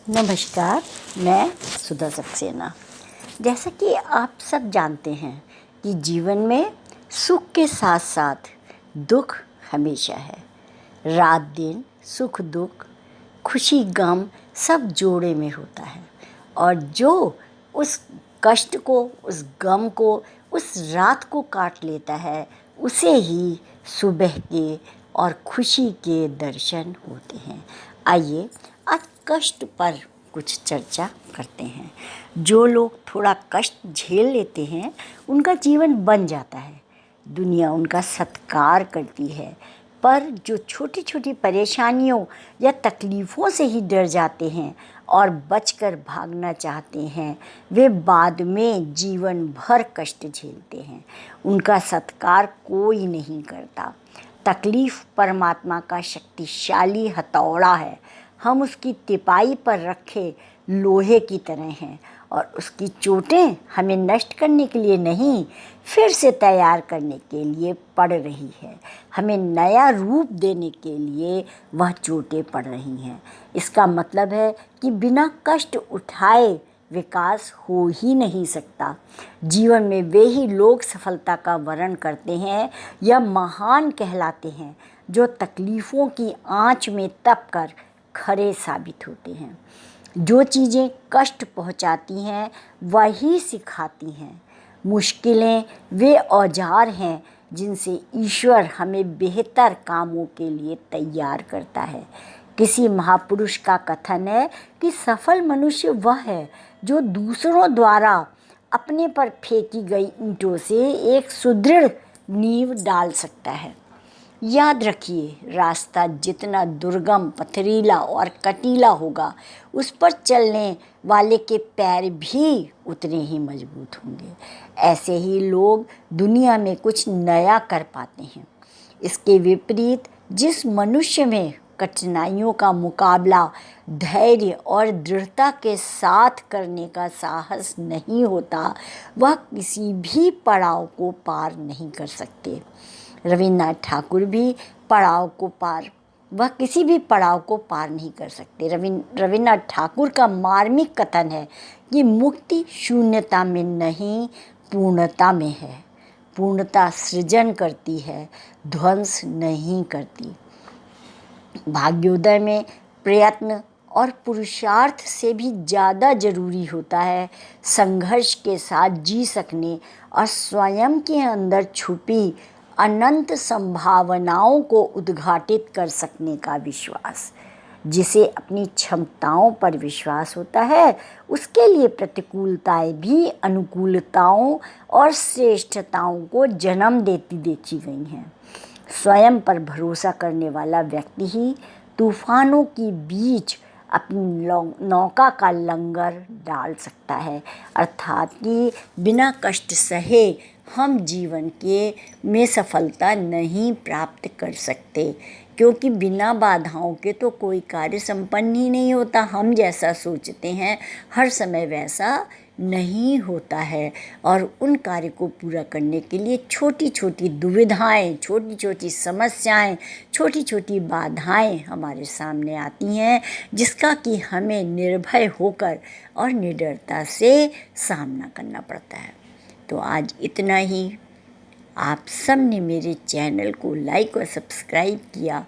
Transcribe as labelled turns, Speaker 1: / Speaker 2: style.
Speaker 1: नमस्कार। मैं सुधा सक्सेना। जैसा कि आप सब जानते हैं कि जीवन में सुख के साथ साथ दुख हमेशा है। रात दिन सुख दुख, खुशी गम सब जोड़े में होता है। और जो उस कष्ट को, उस गम को, उस रात को काट लेता है, उसे ही सुबह के और खुशी के दर्शन होते हैं। आइए आज कष्ट पर कुछ चर्चा करते हैं। जो लोग थोड़ा कष्ट झेल लेते हैं उनका जीवन बन जाता है, दुनिया उनका सत्कार करती है। पर जो छोटी छोटी परेशानियों या तकलीफ़ों से ही डर जाते हैं और बचकर भागना चाहते हैं, वे बाद में जीवन भर कष्ट झेलते हैं। उनका सत्कार कोई नहीं करता। तकलीफ़ परमात्मा का शक्तिशाली हथौड़ा है। हम उसकी तिपाई पर रखे लोहे की तरह हैं और उसकी चोटें हमें नष्ट करने के लिए नहीं, फिर से तैयार करने के लिए पड़ रही है। हमें नया रूप देने के लिए वह चोटें पड़ रही हैं। इसका मतलब है कि बिना कष्ट उठाए विकास हो ही नहीं सकता। जीवन में वे ही लोग सफलता का वर्ण करते हैं या महान कहलाते हैं जो तकलीफ़ों की आंच में तप कर खरे साबित होते हैं। जो चीज़ें कष्ट पहुंचाती हैं वही सिखाती हैं। मुश्किलें वे औजार हैं जिनसे ईश्वर हमें बेहतर कामों के लिए तैयार करता है। किसी महापुरुष का कथन है कि सफल मनुष्य वह है जो दूसरों द्वारा अपने पर फेंकी गई ईंटों से एक सुदृढ़ नींव डाल सकता है। याद रखिए, रास्ता जितना दुर्गम, पथरीला और कटीला होगा, उस पर चलने वाले के पैर भी उतने ही मजबूत होंगे। ऐसे ही लोग दुनिया में कुछ नया कर पाते हैं। इसके विपरीत जिस मनुष्य में कठिनाइयों का मुकाबला धैर्य और दृढ़ता के साथ करने का साहस नहीं होता, वह किसी भी पड़ाव को पार नहीं कर सकते। रविन्द्रनाथ ठाकुर भी किसी भी पड़ाव को पार नहीं कर सकते। रविन्द्रनाथ ठाकुर का मार्मिक कथन है कि मुक्ति शून्यता में नहीं, पूर्णता में है। पूर्णता सृजन करती है, ध्वंस नहीं करती। भाग्योदय में प्रयत्न और पुरुषार्थ से भी ज़्यादा ज़रूरी होता है संघर्ष के साथ जी सकने और स्वयं के अंदर छुपी अनंत संभावनाओं को उद्घाटित कर सकने का विश्वास। जिसे अपनी क्षमताओं पर विश्वास होता है, उसके लिए प्रतिकूलताएं भी अनुकूलताओं और श्रेष्ठताओं को जन्म देती देखी गई हैं। स्वयं पर भरोसा करने वाला व्यक्ति ही तूफानों के बीच अपनी नौका का लंगर डाल सकता है। अर्थात कि बिना कष्ट सहे हम जीवन में सफलता नहीं प्राप्त कर सकते, क्योंकि बिना बाधाओं के तो कोई कार्य संपन्न ही नहीं होता। हम जैसा सोचते हैं हर समय वैसा नहीं होता है और उन कार्य को पूरा करने के लिए छोटी छोटी दुविधाएं, छोटी छोटी समस्याएं, छोटी छोटी बाधाएं हमारे सामने आती हैं, जिसका कि हमें निर्भय होकर और निडरता से सामना करना पड़ता है। तो आज इतना ही। आप सब ने मेरे चैनल को लाइक और सब्सक्राइब किया,